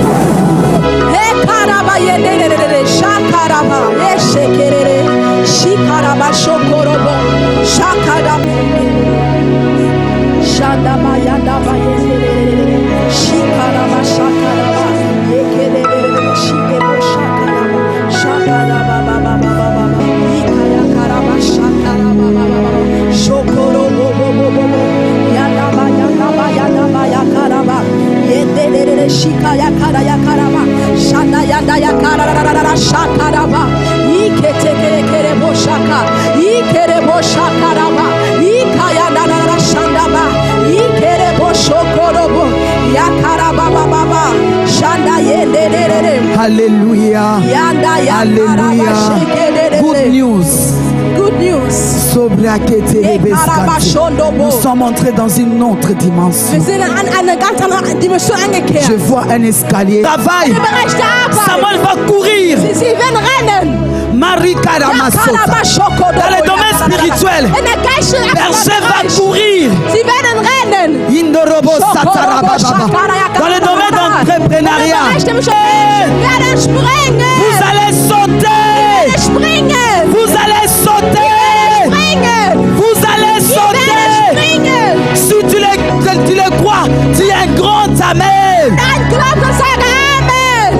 Hey, Karaba, yenderere, shakaraba, eshekerere, shikaraba, shokorobo, shakaraba. Shandaba, yandaba, yenderere, shikaraba, shakaraba, yekerere, shikebo, shakaraba, shakaraba, baba, baba, baba, ikayakaraba, shakaraba, baba, baba, shokorobo, bobo, bobo, yandaba, yandaba, yandaba, yakaraba, yenderere, shikayakara, yakaraba, shanda, yanda, yakarara, shakaraba, iketekerebo, shaka, ikerebo, shakaraba, ikayandarara, shandaba, ikerebo, shokorobo, yakaraba, baba, shanda, yenderere, Alléluia. yanda, yakaraba, Alléluia. Good shekerere. news. Good news. Nous sommes entrés dans une autre dimension. Wir sind an eine ganz andere Dimension Je angekehrt. vois un escalier. Travail. Im Bereich der Arbeit. Samuel va courir. Sie werden rennen. Marie Karamasota. Dans le domaine spirituel, In der geistlichen Berger va Bereich. courir. Sie werden rennen. Indorobo Satarababa. Dans le domaine d'entrepreneuriat, Wir werden springen. vous allez sauter. Springen. Vous allez sauter. Springen. Vous allez Wir sauter. werden springen. Si tu le crois, dis un grand amen. Dann glaubt und sag Amen.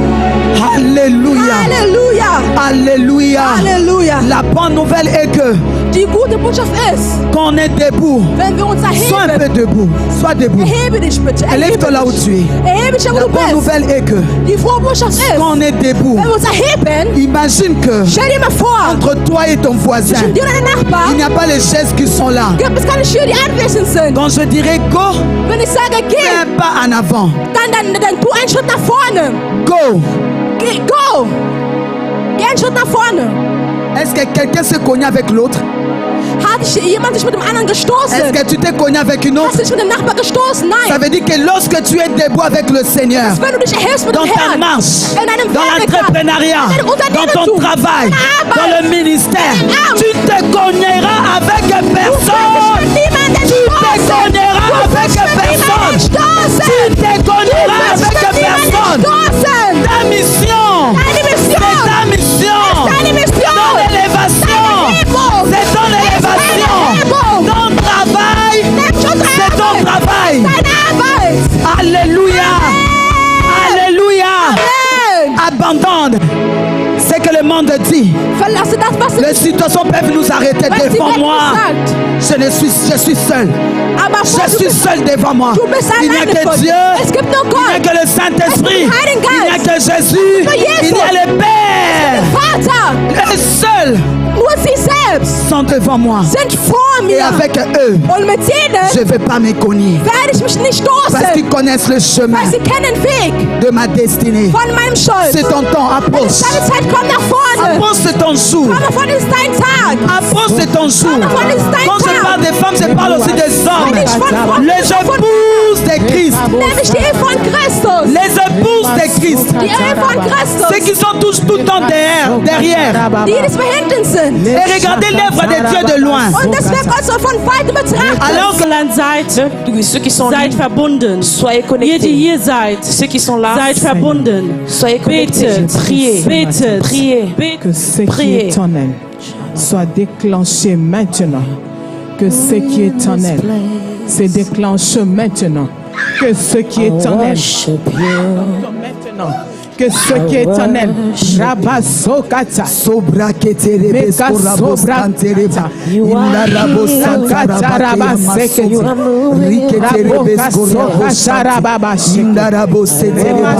Alléluia. Halleluja. Alléluia. Halleluja. Halleluja. La bonne nouvelle est que Die gute Botschaft ist, quand on est debout, wenn wir uns sois un peu erheben, debout. Sois debout. erhebe dich bitte. Élève-toi là où tu es. Erhebe dich, wo La du bonne bist. nouvelle est que Die frohe Botschaft ist, quand on est debout, wenn wir uns erheben, imagine que stell dir mal vor, entre toi et ton voisin, zwischen dir und deinem Nachbar il n'y a pas les gestes qui sont là. gibt es keine Schüler, die anwesend sind. Quand je dirais go, Wenn ich sage, fais geh, un pas en avant. dann tu einen Schritt nach vorne. Go. Geh, go. Geh einen Schritt nach vorne. Est-ce que quelqu'un s'est cogné avec l'autre? Hat jemand sich mit dem anderen gestoßen? Est-ce que tu t'es cogné avec une autre? Hast du dich mit dem Nachbar gestoßen? Ça Nein. veut dire que lorsque tu es debout avec le Seigneur, Wenn du dich erhältst mit dans dem ta Herrn, marche, in deinem dans Werdegang, l'entrepreneuriat, in deinem dans ton Unternehmertum, travail, in deiner dans Arbeit, le ministère, Amen. tu te cogneras avec personne. mit niemandem Tu te stoßen. cogneras avec Mit niemandem personne. stoßen. Tu te cogneras Du avec wirst mit niemandem personne. stoßen. Ta mission, Deine c'est Mission. ta mission. Deine Mission. Dans l'élévation, Erhebung. c'est ton élévation. Erhebung. Ton travail, c'est ton travail. Deine Arbeit. Alléluia. Alléluia. Amen. Abandonne ce que le monde dit. Verlasse das, was Les situations peuvent nous arrêter was die devant Welt moi. sagt. Je suis seul. Aber Je suis seul devant moi. du bist Il n'y a alleine que vor Dieu. dir. Es gibt nur Il n'y a Gott. que le Saint-Esprit. Es gibt den Heiligen Il n'y a Geist. que Jésus. nur Jesus. Il y a le Père. Vater, Les seuls nur sie selbst sont devant moi. sind vor Et mir. avec eux, Und mit je denen ne vais pas me cogner. werde ich mich nicht Parce qu'ils stoßen, connaissent le chemin weil sie kennen den Weg de ma destinée. von meinem Stolz. C'est ton temps. Approche. Deine Zeit kommt nach vorne. Approche, c'est ton jour. Komm von ist dein Tag. Approche, c'est ton jour. Quand je parle des femmes, je parle aussi des hommes. Wenn ich von Frauen Les épouses de Christ. nämlich die Ehe von Christus. Les épouses de Christ. Die Ehe von Christus. Ceux qui sont tous tout le temps derrière. Die des Behinderten sind. Et regardez l'œuvre de Dieu de loin. Und das wird Gott so von weitem betrachtet. Alors que Ceux qui sont Seid libres, verbunden. soyez Ihr, connectés. die hier seid, Ceux qui sont là, seid verbunden. soyez connectés. Betet, Priez. betet, Priez. Que ce qui Priez. est en elle soit déclenché maintenant. Que ce qui est en elle se déclenche maintenant. Que ce qui est en elle maintenant. Que ce qui est en elle, Rabasokata, Sobra que te rebes Meka corabos sobra cantereba. You Inda are rabos here. santaraba que You are moving. Rike te rebes corabos Raboka Inda rabos setereba.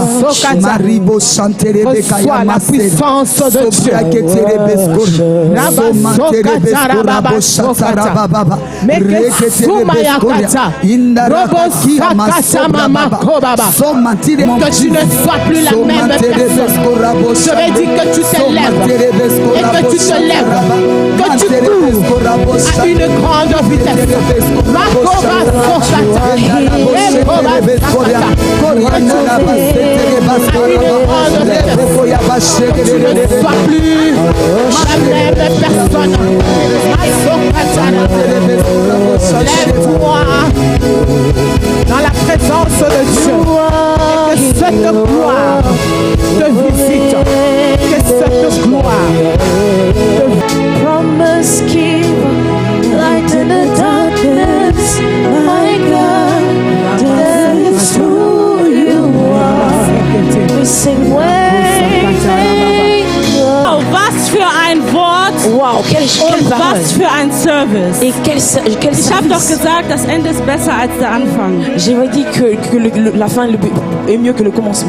Maribo santerebe Reçois kaya la puissance de Dieu. Sobra que te rebes corabos. Somanterebes corabos satarababa. Meke sumayakata. Inda Robosakata rabos mamakobaba. Somantire Que tu ne sois plus la même personne. Je vais dire que tu te lèves et que tu te lèves, que tu cours à une grande vitesse. Makoba Sokata, Ekoba Sakata. Que tu ne sois plus la même personne. Masokata. Lève-toi dans la présence de Dieu. Et que cette gloire te visite. Que cette gloire Promise keeper, light in the darkness. My God, that is who you are. We sing Oh, was für ein Wort Wow, quelle und parole. was für ein Service. Et quel Ich habe doch service. gesagt, das Ende ist besser als der Anfang. J'avais dit que la fin est mieux que le commencement.